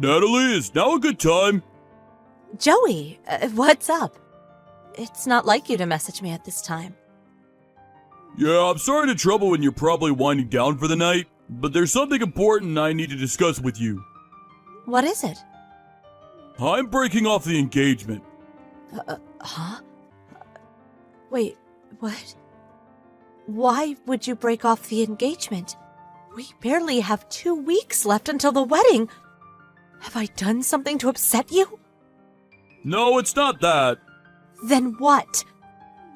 Natalie, is now a good time? Joey, what's up? It's not like you to message me at this time. Yeah, I'm sorry to trouble when you're probably winding down for the night, but there's something important I need to discuss with you. What is it? I'm breaking off the engagement. Huh? Wait, what? Why would you break off the engagement? We barely have 2 weeks left until the wedding. Have I done something to upset you? No, it's not that. Then what?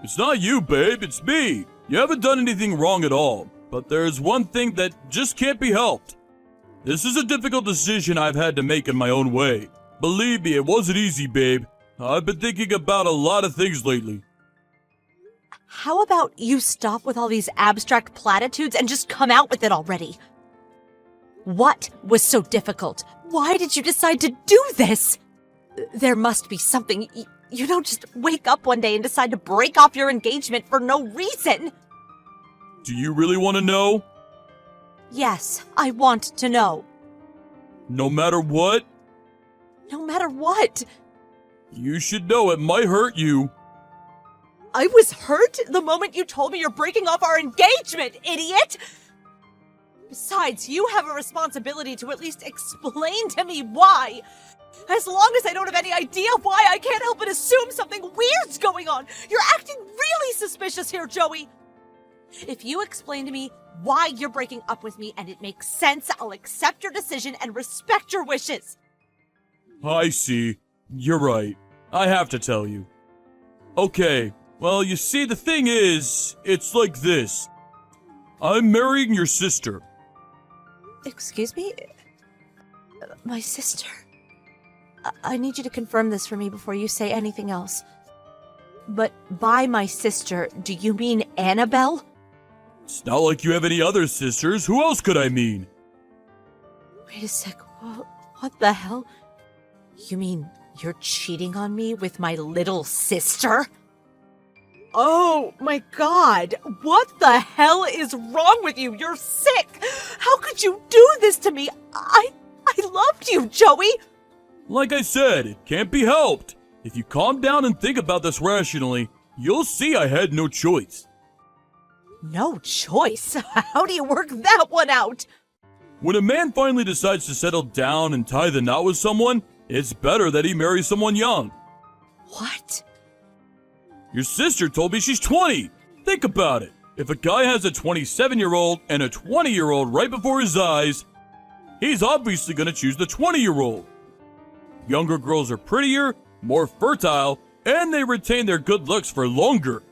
It's not you, babe, it's me. You haven't done anything wrong at all, but there's one thing that just can't be helped. This is a difficult decision I've had to make in my own way. Believe me, it wasn't easy, babe. I've been thinking about a lot of things lately. How about you stop with all these abstract platitudes and just come out with it already? What was so difficult? Why did you decide to do this? There must be something. You don't just wake up one day and decide to break off your engagement for no reason. Do you really want to know? Yes, I want to know. No matter what? No matter what. You should know it might hurt you. I was hurt the moment you told me you're breaking off our engagement, idiot! Besides, you have a responsibility to at least explain to me why. As long as I don't have any idea why, I can't help but assume something weird's going on. You're acting really suspicious here, Joey. If you explain to me why you're breaking up with me and it makes sense, I'll accept your decision and respect your wishes. I see. You're right. I have to tell you. Okay, well, you see, the thing is, it's like this. I'm marrying your sister. Excuse me? My sister? I need you to confirm this for me before you say anything else. But by my sister, do you mean Annabelle? It's not like you have any other sisters. Who else could I mean? Wait a sec. What the hell? You mean you're cheating on me with my little sister? Oh my god! What the hell is wrong with you? You're sick! How could you do this to me? I loved you, Joey! Like I said, it can't be helped. If you calm down and think about this rationally, you'll see I had no choice. No choice? How do you work that one out? When a man finally decides to settle down and tie the knot with someone, it's better that he marries someone young. What? Your sister told me she's 20. Think about it. If a guy has a 27-year-old and a 20-year-old right before his eyes, he's obviously going to choose the 20-year-old. Younger girls are prettier, more fertile, and they retain their good looks for longer.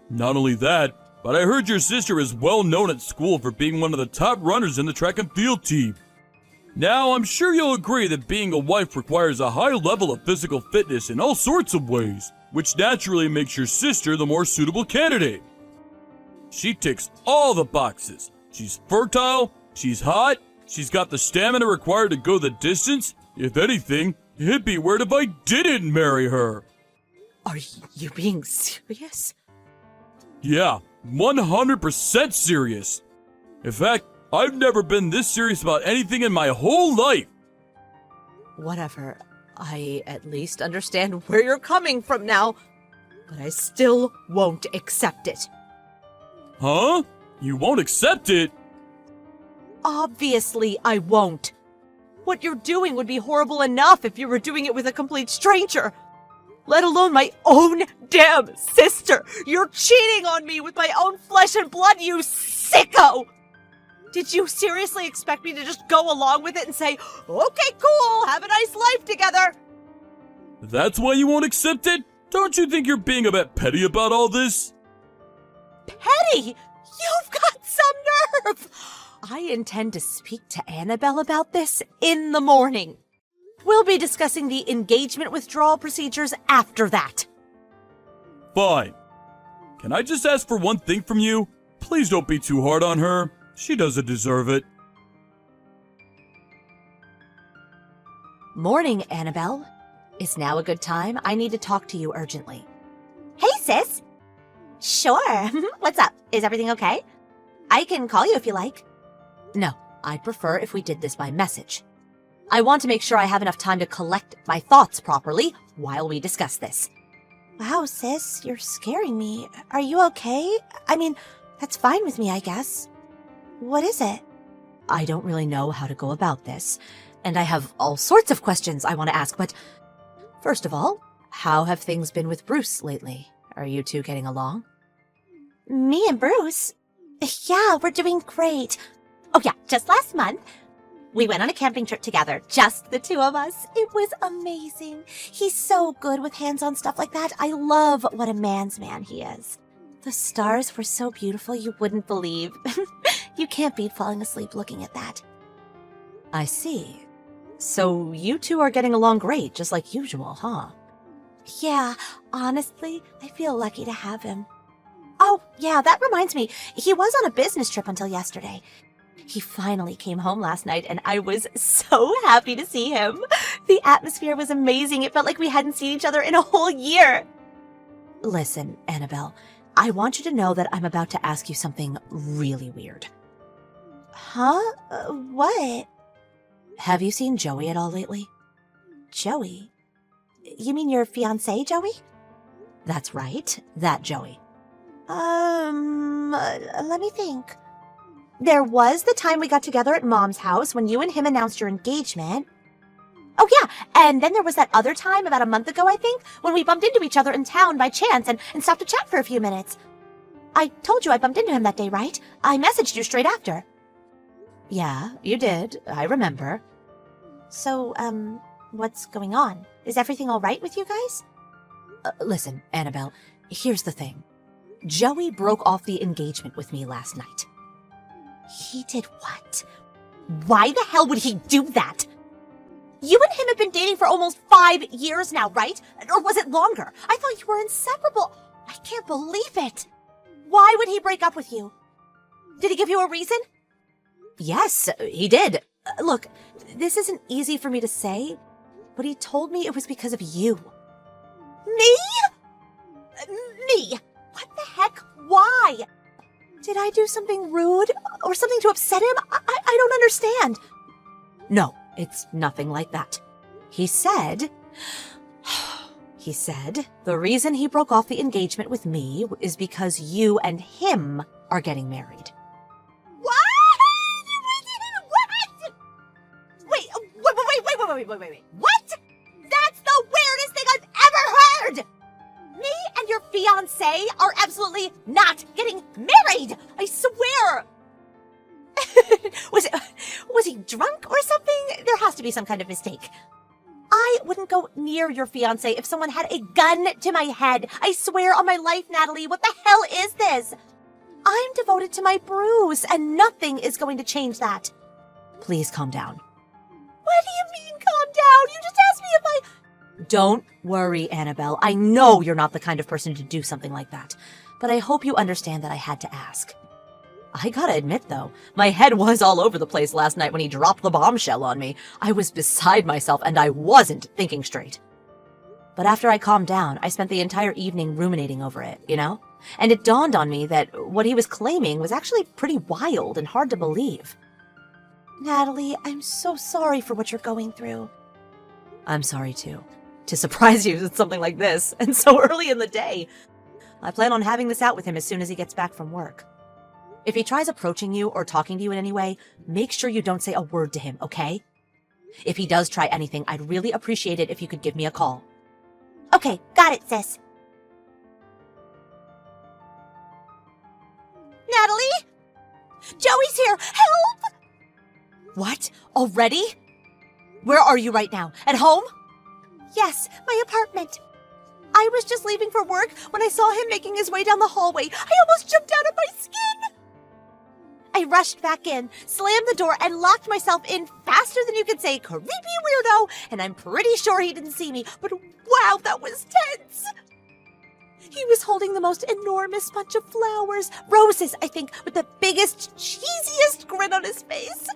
Not only that, but I heard your sister is well known at school for being one of the top runners in the track and field team. Now, I'm sure you'll agree that being a wife requires a high level of physical fitness in all sorts of ways, which naturally makes your sister the more suitable candidate. She ticks all the boxes. She's fertile, she's hot, she's got the stamina required to go the distance. If anything, it'd be weird if I didn't marry her. Are you being serious? Yeah, 100% serious. In fact, I've never been this serious about anything in my whole life. Whatever. I at least understand where you're coming from now, but I still won't accept it. Huh? You won't accept it? Obviously, I won't. What you're doing would be horrible enough if you were doing it with a complete stranger. Let alone my own damn sister. You're cheating on me with my own flesh and blood, you sicko! Did you seriously expect me to just go along with it and say, okay, cool, have a nice life together? That's why you won't accept it? Don't you think you're being a bit petty about all this? Petty? You've got some nerve! I intend to speak to Annabelle about this in the morning. We'll be discussing the engagement withdrawal procedures after that. Fine. Can I just ask for one thing from you? Please don't be too hard on her. She doesn't deserve it. Morning, Annabelle. Is now a good time? I need to talk to you urgently. Hey, sis. Sure. What's up? Is everything okay? I can call you if you like. No, I'd prefer if we did this by message. I want to make sure I have enough time to collect my thoughts properly while we discuss this. Wow, sis, you're scaring me. Are you okay? I mean, that's fine with me, I guess. What is it? I don't really know how to go about this, and I have all sorts of questions I want to ask, but first of all, how have things been with Bruce lately? Are you two getting along? Me and Bruce? Yeah, we're doing great. Oh yeah, just last month, we went on a camping trip together, just the two of us. It was amazing. He's so good with hands-on stuff like that. I love what a man's man he is. The stars were so beautiful you wouldn't believe. You can't beat falling asleep looking at that. I see. So you two are getting along great, just like usual, huh? Yeah, honestly, I feel lucky to have him. Oh, yeah, that reminds me. He was on a business trip until yesterday. He finally came home last night, and I was so happy to see him. The atmosphere was amazing. It felt like we hadn't seen each other in a whole year. Listen, Annabelle, I want you to know that I'm about to ask you something really weird. Huh? What? Have you seen Joey at all lately? Joey? You mean your fiancé, Joey? That's right, that Joey. Let me think. There was the time we got together at Mom's house when you and him announced your engagement. Oh yeah, and then there was that other time about a month ago, I think, when we bumped into each other in town by chance and stopped to chat for a few minutes. I told you I bumped into him that day, right? I messaged you straight after. Yeah, you did. I remember. So, what's going on? Is everything all right with you guys? Listen, Annabelle, here's the thing. Joey broke off the engagement with me last night. He did what? Why the hell would he do that? You and him have been dating for almost 5 years now, right? Or was it longer? I thought you were inseparable. I can't believe it. Why would he break up with you? Did he give you a reason? Yes, he did. Look, this isn't easy for me to say, but he told me it was because of you. Me? Me? What the heck? Why? Did I do something rude or something to upset him? I don't understand. No, it's nothing like that. He said the reason he broke off the engagement with me is because you and him are getting married. What? Wait. What? That's the weirdest thing I've ever heard! Me and your fiancé are absolutely not getting married! I swear! Was he drunk or something? There has to be some kind of mistake. I wouldn't go near your fiancé if someone had a gun to my head. I swear on my life, Natalie, what the hell is this? I'm devoted to my Bruce, and nothing is going to change that. Please calm down. What do you mean, calm down? You just asked me if I... Don't worry, Annabelle. I know you're not the kind of person to do something like that, but I hope you understand that I had to ask. I gotta admit, though, my head was all over the place last night when he dropped the bombshell on me. I was beside myself, and I wasn't thinking straight. But after I calmed down, I spent the entire evening ruminating over it, you know? And it dawned on me that what he was claiming was actually pretty wild and hard to believe. Natalie, I'm so sorry for what you're going through. I'm sorry, too. To surprise you with something like this, and so early in the day. I plan on having this out with him as soon as he gets back from work. If he tries approaching you or talking to you in any way, make sure you don't say a word to him, okay? If he does try anything, I'd really appreciate it if you could give me a call. Okay, got it, sis. Natalie? Joey's here! Help! What? Already? Where are you right now? At home? Yes, my apartment. I was just leaving for work when I saw him making his way down the hallway. I almost jumped out of my skin. I rushed back in, slammed the door, and locked myself in faster than you could say, creepy weirdo, and I'm pretty sure he didn't see me, but wow, that was tense. He was holding the most enormous bunch of flowers, roses, I think, with the biggest, cheesiest grin on his face.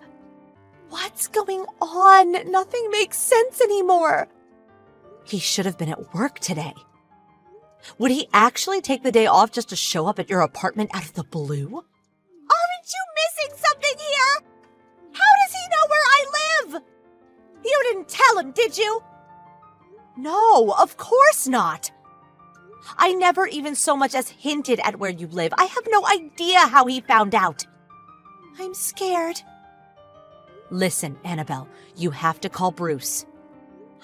What's going on? Nothing makes sense anymore. He should have been at work today. Would he actually take the day off just to show up at your apartment out of the blue? Aren't you missing something here? How does he know where I live? You didn't tell him, did you? No, of course not. I never even so much as hinted at where you live. I have no idea how he found out. I'm scared. Listen, Annabelle, you have to call Bruce.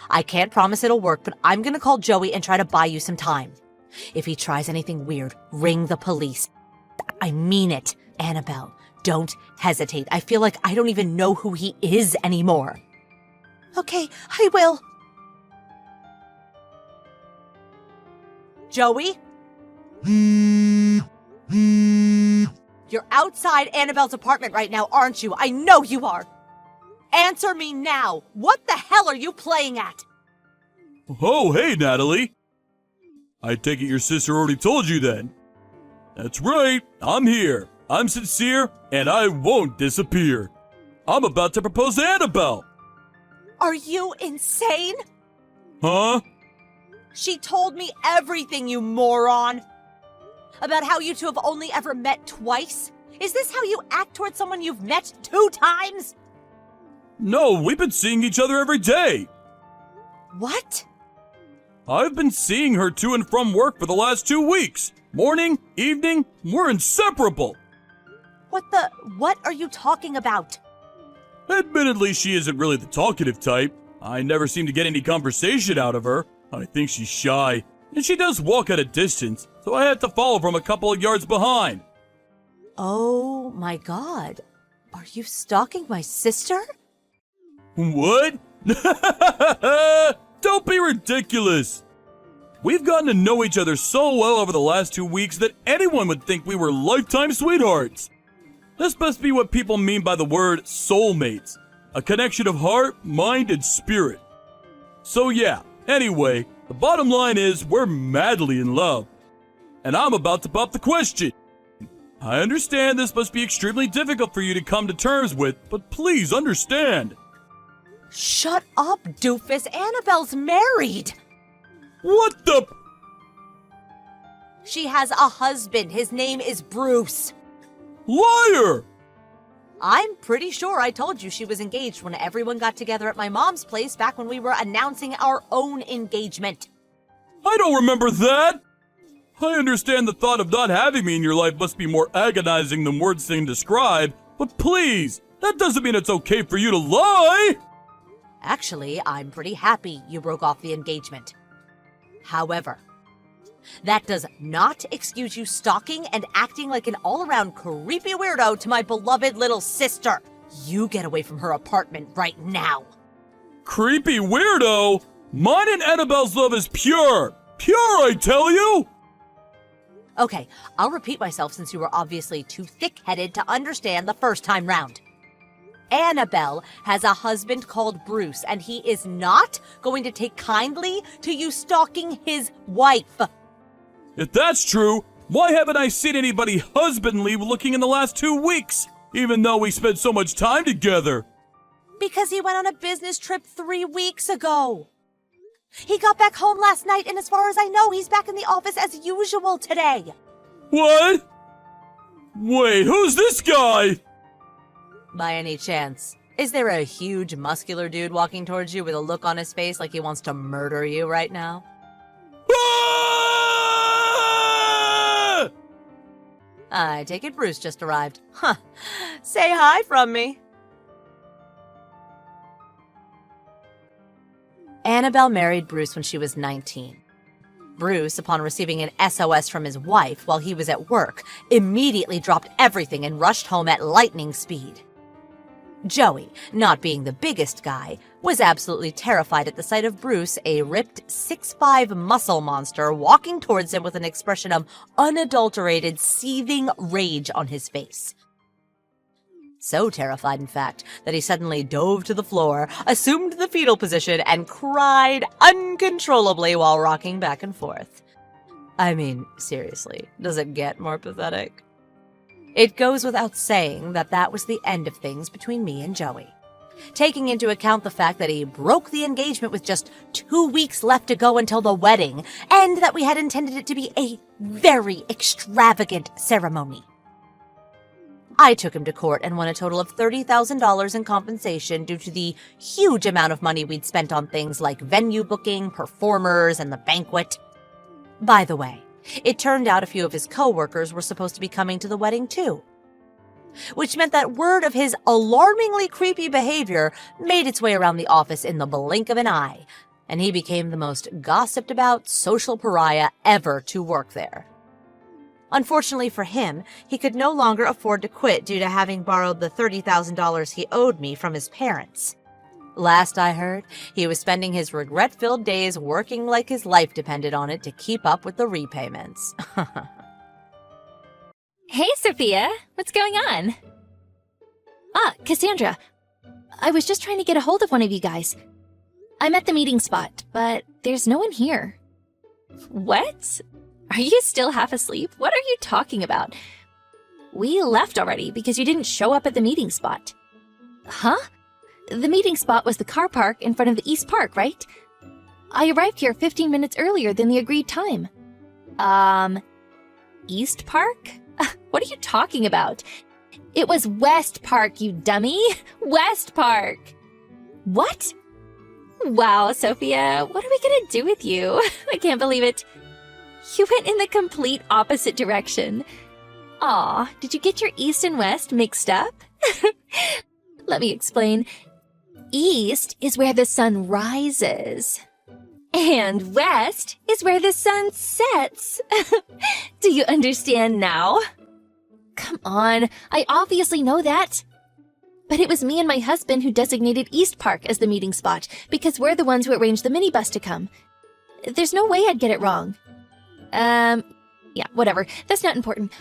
I can't promise it'll work, but I'm gonna call Joey and try to buy you some time. If he tries anything weird, ring the police. I mean it, Annabelle. Don't hesitate. I feel like I don't even know who he is anymore. Okay, I will. Joey? You're outside Annabelle's apartment right now, aren't you? I know you are. Answer me now. What the hell are you playing at? Oh, hey, Natalie. I take it your sister already told you then. That's right, I'm here. I'm sincere, and I won't disappear. I'm about to propose to Annabelle. Are you insane? Huh? She told me everything, you moron. About how you two have only ever met twice? Is this how you act towards someone you've met 2 times? No, we've been seeing each other every day. What? I've been seeing her to and from work for the last 2 weeks. Morning, evening, we're inseparable. What are you talking about? Admittedly, she isn't really the talkative type. I never seem to get any conversation out of her. I think she's shy, and she does walk at a distance, so I had to follow from a couple of yards behind. Oh my god. Are you stalking my sister? What? Don't be ridiculous. We've gotten to know each other so well over the last 2 weeks that anyone would think we were lifetime sweethearts. This must be what people mean by the word soulmates. A connection of heart, mind, and spirit. So yeah, anyway, the bottom line is we're madly in love. And I'm about to pop the question. I understand this must be extremely difficult for you to come to terms with, but please understand. Shut up, doofus. Annabelle's married. What the? She has a husband. His name is Bruce. Liar! I'm pretty sure I told you she was engaged when everyone got together at my mom's place back when we were announcing our own engagement. I don't remember that! I understand the thought of not having me in your life must be more agonizing than words can describe, but please, that doesn't mean it's okay for you to lie! Actually, I'm pretty happy you broke off the engagement. However, that does not excuse you stalking and acting like an all-around creepy weirdo to my beloved little sister. You get away from her apartment right now. Creepy weirdo? Mine and Annabelle's love is pure! Pure, I tell you! Okay, I'll repeat myself since you were obviously too thick-headed to understand the first time round. Annabelle has a husband called Bruce, and he is not going to take kindly to you stalking his wife. If that's true, why haven't I seen anybody husbandly looking in the last 2 weeks, even though we spent so much time together? Because he went on a business trip 3 weeks ago. He got back home last night, and as far as I know, he's back in the office as usual today. What? Wait, who's this guy? By any chance, is there a huge muscular dude walking towards you with a look on his face like he wants to murder you right now? Ah! I take it Bruce just arrived. Huh. Say hi from me. Annabelle married Bruce when she was 19. Bruce, upon receiving an SOS from his wife while he was at work, immediately dropped everything and rushed home at lightning speed. Joey, not being the biggest guy, was absolutely terrified at the sight of Bruce, a ripped 6'5" muscle monster, walking towards him with an expression of unadulterated, seething rage on his face. So terrified, in fact, that he suddenly dove to the floor, assumed the fetal position, and cried uncontrollably while rocking back and forth. I mean, seriously, does it get more pathetic? It goes without saying that that was the end of things between me and Joey. Taking into account the fact that he broke the engagement with just 2 weeks left to go until the wedding, and that we had intended it to be a very extravagant ceremony. I took him to court and won a total of $30,000 in compensation due to the huge amount of money we'd spent on things like venue booking, performers, and the banquet. By the way, it turned out a few of his co-workers were supposed to be coming to the wedding too, which meant that word of his alarmingly creepy behavior made its way around the office in the blink of an eye, and he became the most gossiped about social pariah ever to work there. Unfortunately for him, he could no longer afford to quit due to having borrowed the $30,000 he owed me from his parents. Last I heard, he was spending his regret-filled days working like his life depended on it to keep up with the repayments. Hey, Sophia. What's going on? Ah, Cassandra. I was just trying to get a hold of one of you guys. I'm at the meeting spot, but there's no one here. What? Are you still half asleep? What are you talking about? We left already because you didn't show up at the meeting spot. Huh? The meeting spot was the car park in front of the East Park, right? I arrived here 15 minutes earlier than the agreed time. East Park? What are you talking about? It was West Park, you dummy! West Park! What? Wow, Sophia, what are we gonna do with you? I can't believe it. You went in the complete opposite direction. Aw, did you get your east and west mixed up? Let me explain. East is where the sun rises. And west is where the sun sets. Do you understand now? Come on, I obviously know that. But it was me and my husband who designated East Park as the meeting spot because we're the ones who arranged the minibus to come. There's no way I'd get it wrong. Yeah, whatever. That's not important.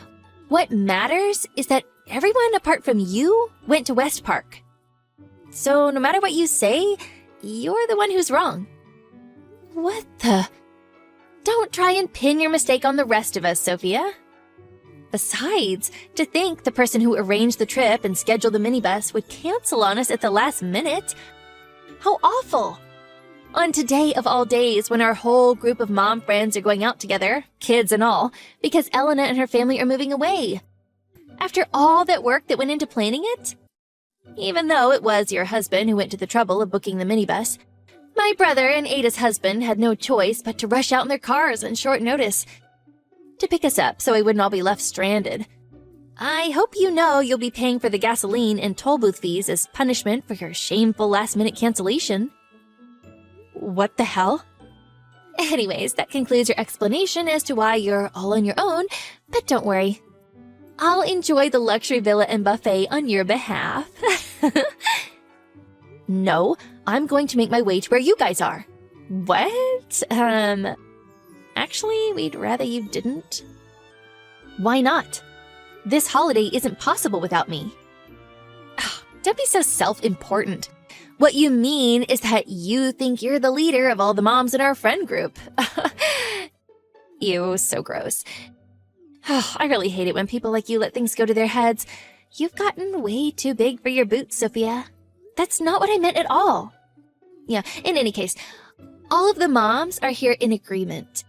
What matters is that everyone apart from you went to West Park. So no matter what you say, you're the one who's wrong. What the? Don't try and pin your mistake on the rest of us, Sophia. Besides, to think the person who arranged the trip and scheduled the minibus would cancel on us at the last minute. How awful! On today of all days when our whole group of mom friends are going out together, kids and all, because Elena and her family are moving away. After all that work that went into planning it? Even though it was your husband who went to the trouble of booking the minibus, my brother and Ada's husband had no choice but to rush out in their cars on short notice to pick us up so we wouldn't all be left stranded. I hope you know you'll be paying for the gasoline and toll booth fees as punishment for your shameful last-minute cancellation. What the hell? Anyways, that concludes your explanation as to why you're all on your own, but don't worry. I'll enjoy the luxury villa and buffet on your behalf. No, I'm going to make my way to where you guys are. What? Actually, we'd rather you didn't. Why not? This holiday isn't possible without me. Don't be so self-important. What you mean is that you think you're the leader of all the moms in our friend group. Ew, so gross. I really hate it when people like you let things go to their heads. You've gotten way too big for your boots, Sophia. That's not what I meant at all. Yeah, in any case, all of the moms are here in agreement.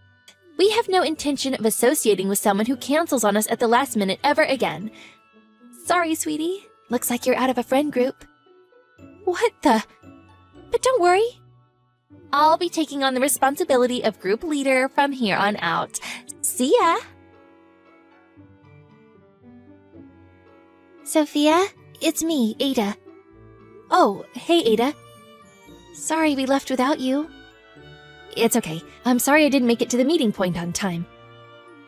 We have no intention of associating with someone who cancels on us at the last minute ever again. Sorry, sweetie. Looks like you're out of a friend group. What the? But don't worry. I'll be taking on the responsibility of group leader from here on out. See ya! Sophia, it's me, Ada. Oh, hey, Ada. Sorry we left without you. It's okay. I'm sorry I didn't make it to the meeting point on time.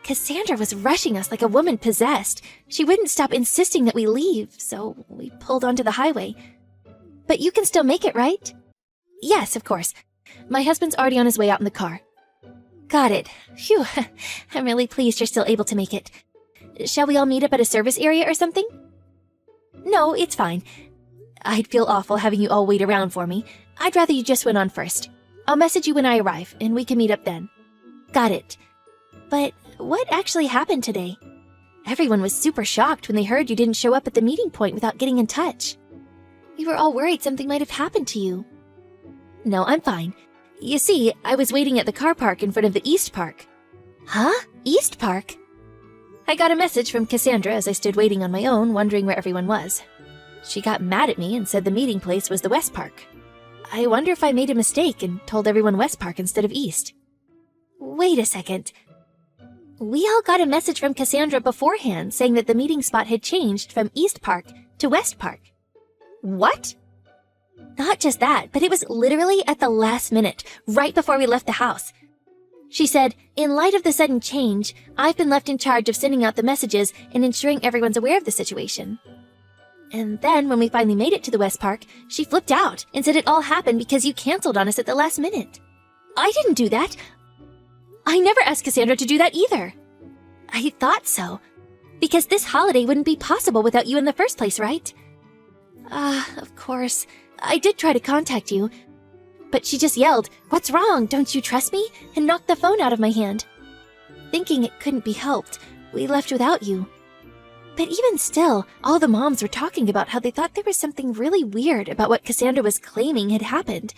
Cassandra was rushing us like a woman possessed. She wouldn't stop insisting that we leave, so we pulled onto the highway. But you can still make it, right? Yes, of course. My husband's already on his way out in the car. Got it. Phew. I'm really pleased you're still able to make it. Shall we all meet up at a service area or something? No, it's fine. I'd feel awful having you all wait around for me. I'd rather you just went on first. I'll message you when I arrive, and we can meet up then. Got it. But what actually happened today? Everyone was super shocked when they heard you didn't show up at the meeting point without getting in touch. We were all worried something might have happened to you. No, I'm fine. You see, I was waiting at the car park in front of the East Park. Huh? East Park? I got a message from Cassandra as I stood waiting on my own, wondering where everyone was. She got mad at me and said the meeting place was the West Park. I wonder if I made a mistake and told everyone West Park instead of East. Wait a second. We all got a message from Cassandra beforehand saying that the meeting spot had changed from East Park to West Park. What? Not just that, but it was literally at the last minute, right before we left the house. She said, in light of the sudden change, I've been left in charge of sending out the messages and ensuring everyone's aware of the situation. And then, when we finally made it to the West Park, she flipped out and said it all happened because you canceled on us at the last minute. I didn't do that. I never asked Cassandra to do that either. I thought so. Because this holiday wouldn't be possible without you in the first place, right? Of course. I did try to contact you. But she just yelled, "What's wrong? Don't you trust me?" and knocked the phone out of my hand. Thinking it couldn't be helped, we left without you. But even still, all the moms were talking about how they thought there was something really weird about what Cassandra was claiming had happened.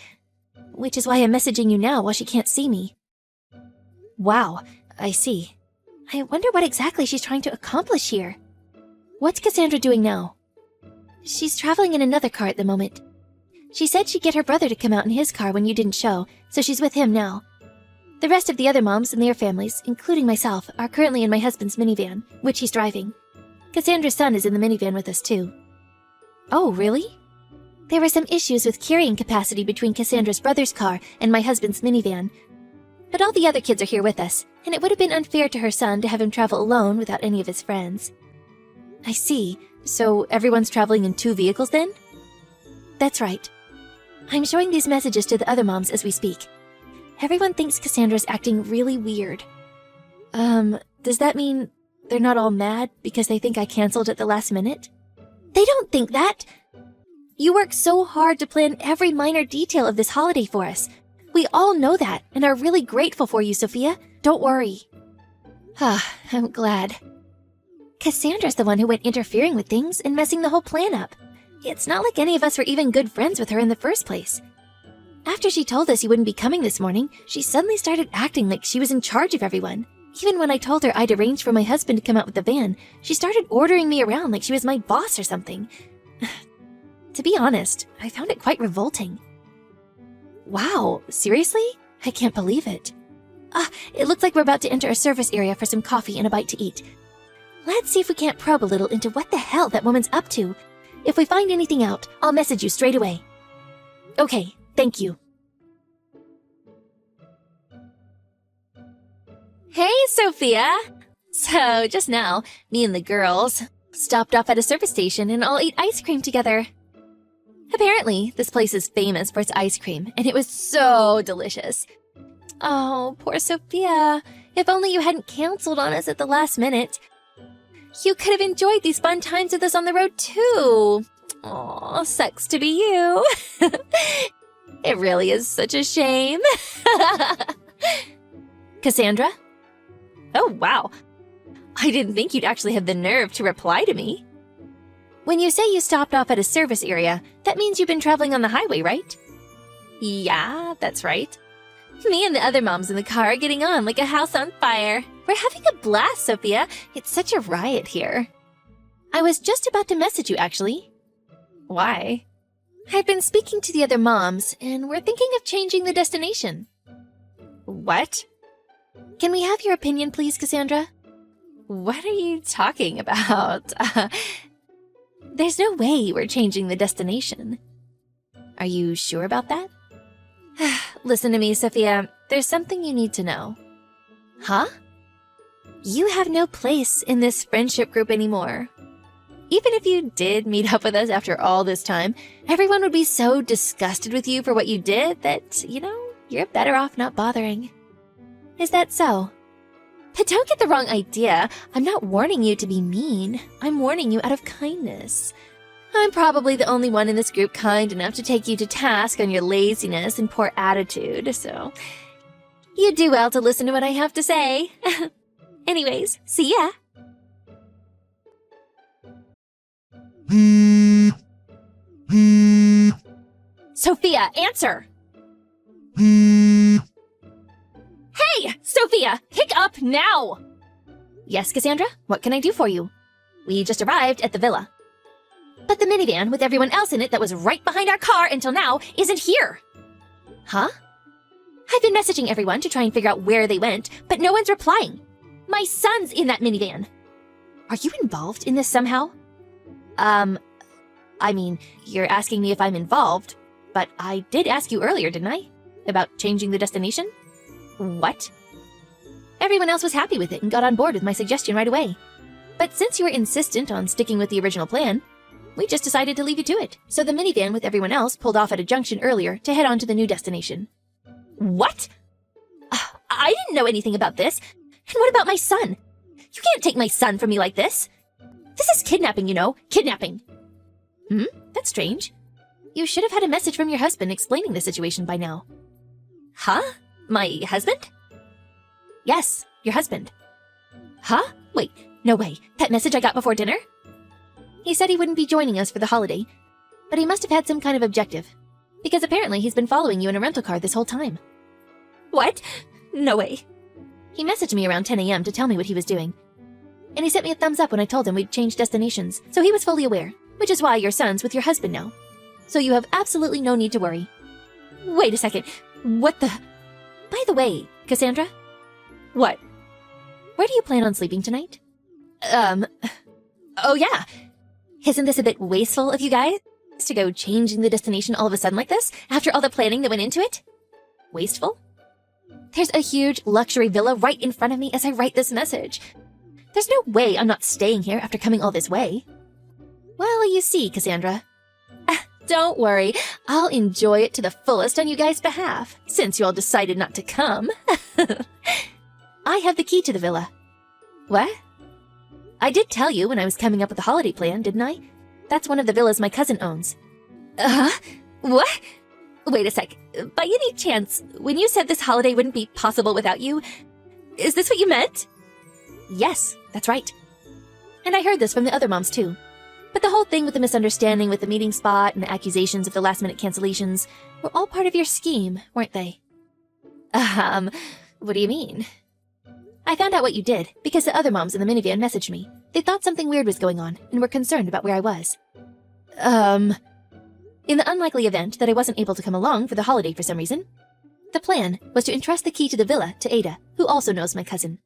Which is why I'm messaging you now while she can't see me. Wow, I see. I wonder what exactly she's trying to accomplish here. What's Cassandra doing now? She's traveling in another car at the moment. She said she'd get her brother to come out in his car when you didn't show, so she's with him now. The rest of the other moms and their families, including myself, are currently in my husband's minivan, which he's driving. Cassandra's son is in the minivan with us too. Oh, really? There were some issues with carrying capacity between Cassandra's brother's car and my husband's minivan. But all the other kids are here with us, and it would have been unfair to her son to have him travel alone without any of his friends. I see. So everyone's traveling in 2 vehicles then? That's right. I'm showing these messages to the other moms as we speak. Everyone thinks Cassandra's acting really weird. Does that mean they're not all mad because they think I canceled at the last minute? They don't think that! You worked so hard to plan every minor detail of this holiday for us. We all know that and are really grateful for you, Sophia. Don't worry. I'm glad. Cassandra's the one who went interfering with things and messing the whole plan up. It's not like any of us were even good friends with her in the first place. After she told us you wouldn't be coming this morning, she suddenly started acting like she was in charge of everyone. Even when I told her I'd arranged for my husband to come out with the van, she started ordering me around like she was my boss or something. To be honest, I found it quite revolting. Wow, seriously? I can't believe it. It looks like we're about to enter a service area for some coffee and a bite to eat. Let's see if we can't probe a little into what the hell that woman's up to. If we find anything out, I'll message you straight away. Okay, thank you. Hey, Sophia! So, just now, me and the girls stopped off at a service station and all ate ice cream together. Apparently, this place is famous for its ice cream, and it was so delicious. Oh, poor Sophia. If only you hadn't canceled on us at the last minute. You could have enjoyed these fun times with us on the road, too. Aw, sucks to be you. It really is such a shame. Cassandra? Oh, wow. I didn't think you'd actually have the nerve to reply to me. When you say you stopped off at a service area, that means you've been traveling on the highway, right? Yeah, that's right. Me and the other moms in the car are getting on like a house on fire. We're having a blast, Sophia. It's such a riot here. I was just about to message you, actually. Why? I've been speaking to the other moms, and we're thinking of changing the destination. What? Can we have your opinion, please, Cassandra? What are you talking about? There's no way we're changing the destination. Are you sure about that? Listen to me, Sophia. There's something you need to know. Huh? You have no place in this friendship group anymore. Even if you did meet up with us after all this time, everyone would be so disgusted with you for what you did that, you're better off not bothering. Is that so? But don't get the wrong idea. I'm not warning you to be mean. I'm warning you out of kindness. I'm probably the only one in this group kind enough to take you to task on your laziness and poor attitude, so you do well to listen to what I have to say. Anyways, see ya. Sophia, answer! Hey, Sophia, pick up now! Yes, Cassandra? What can I do for you? We just arrived at the villa. But the minivan with everyone else in it that was right behind our car until now isn't here. Huh? I've been messaging everyone to try and figure out where they went, but no one's replying. My son's in that minivan. Are you involved in this somehow? I mean, you're asking me if I'm involved, but I did ask you earlier, didn't I? About changing the destination? What? Everyone else was happy with it and got on board with my suggestion right away. But since you were insistent on sticking with the original plan, we just decided to leave you to it. So the minivan with everyone else pulled off at a junction earlier to head on to the new destination. What? I didn't know anything about this. And what about my son? You can't take my son from me like this. This is kidnapping, you know. Kidnapping. That's strange. You should have had a message from your husband explaining the situation by now. Huh? My husband? Yes, your husband. Huh? Wait, no way. That message I got before dinner? He said he wouldn't be joining us for the holiday, but he must have had some kind of objective, because apparently he's been following you in a rental car this whole time. What? No way. He messaged me around 10 a.m. to tell me what he was doing, and he sent me a thumbs up when I told him we'd changed destinations, so he was fully aware, which is why your son's with your husband now. So you have absolutely no need to worry. Wait a second. What the... By the way, Cassandra? What? Where do you plan on sleeping tonight? Oh yeah. Isn't this a bit wasteful of you guys to go changing the destination all of a sudden like this after all the planning that went into it? Wasteful? There's a huge luxury villa right in front of me as I write this message. There's no way I'm not staying here after coming all this way. Well, you see, Cassandra. Don't worry, I'll enjoy it to the fullest on you guys' behalf, since you all decided not to come. I have the key to the villa. What? I did tell you when I was coming up with the holiday plan, didn't I? That's one of the villas my cousin owns. What? Wait a sec. By any chance, when you said this holiday wouldn't be possible without you, is this what you meant? Yes, that's right. And I heard this from the other moms too. But the whole thing with the misunderstanding with the meeting spot and the accusations of the last-minute cancellations were all part of your scheme, weren't they? What do you mean? I found out what you did because the other moms in the minivan messaged me. They thought something weird was going on and were concerned about where I was. In the unlikely event that I wasn't able to come along for the holiday for some reason, the plan was to entrust the key to the villa to Ada, who also knows my cousin.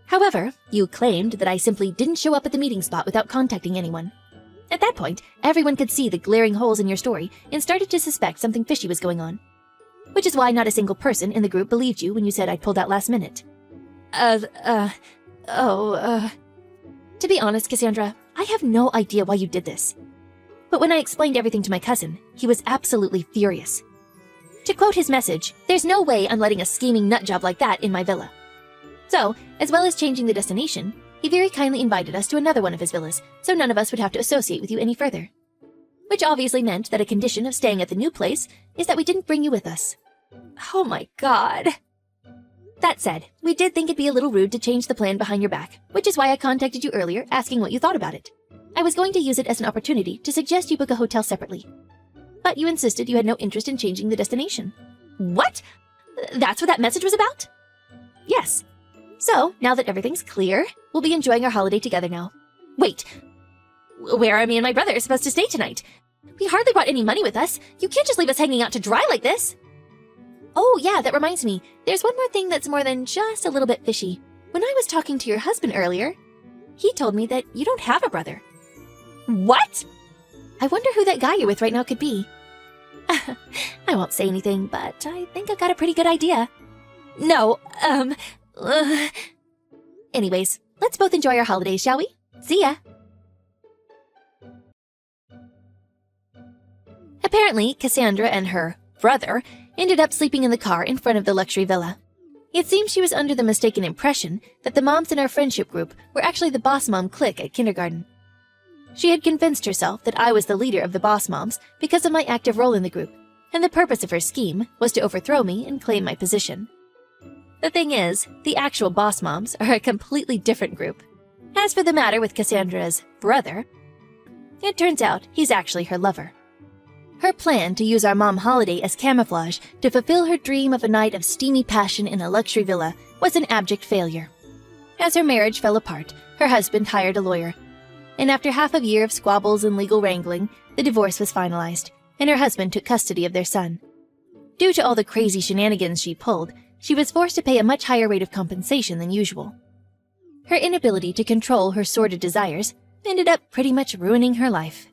However, you claimed that I simply didn't show up at the meeting spot without contacting anyone. At that point, everyone could see the glaring holes in your story and started to suspect something fishy was going on. Which is why not a single person in the group believed you when you said I'd pulled out last minute. To be honest, Cassandra, I have no idea why you did this. But when I explained everything to my cousin, he was absolutely furious. To quote his message, there's no way I'm letting a scheming nutjob like that in my villa. So, as well as changing the destination, he very kindly invited us to another one of his villas, so none of us would have to associate with you any further. Which obviously meant that a condition of staying at the new place is that we didn't bring you with us. Oh my god. That said, we did think it'd be a little rude to change the plan behind your back, which is why I contacted you earlier asking what you thought about it. I was going to use it as an opportunity to suggest you book a hotel separately. But you insisted you had no interest in changing the destination. What? That's what that message was about? Yes. So, now that everything's clear, we'll be enjoying our holiday together now. Wait. Where are me and my brother supposed to stay tonight? We hardly brought any money with us. You can't just leave us hanging out to dry like this. Oh, yeah, that reminds me. There's one more thing that's more than just a little bit fishy. When I was talking to your husband earlier, he told me that you don't have a brother. What? I wonder who that guy you're with right now could be. I won't say anything, but I think I've got a pretty good idea. No, Anyways, let's both enjoy our holidays, shall we? See ya! Apparently, Cassandra and her brother ended up sleeping in the car in front of the luxury villa. It seems she was under the mistaken impression that the moms in our friendship group were actually the boss mom clique at kindergarten. She had convinced herself that I was the leader of the boss moms because of my active role in the group, and the purpose of her scheme was to overthrow me and claim my position. The thing is, the actual boss moms are a completely different group. As for the matter with Cassandra's brother, it turns out he's actually her lover. Her plan to use our mom holiday as camouflage to fulfill her dream of a night of steamy passion in a luxury villa was an abject failure. As her marriage fell apart, her husband hired a lawyer. And after half a year of squabbles and legal wrangling, the divorce was finalized, and her husband took custody of their son. Due to all the crazy shenanigans she pulled, she was forced to pay a much higher rate of compensation than usual. Her inability to control her sordid desires ended up pretty much ruining her life.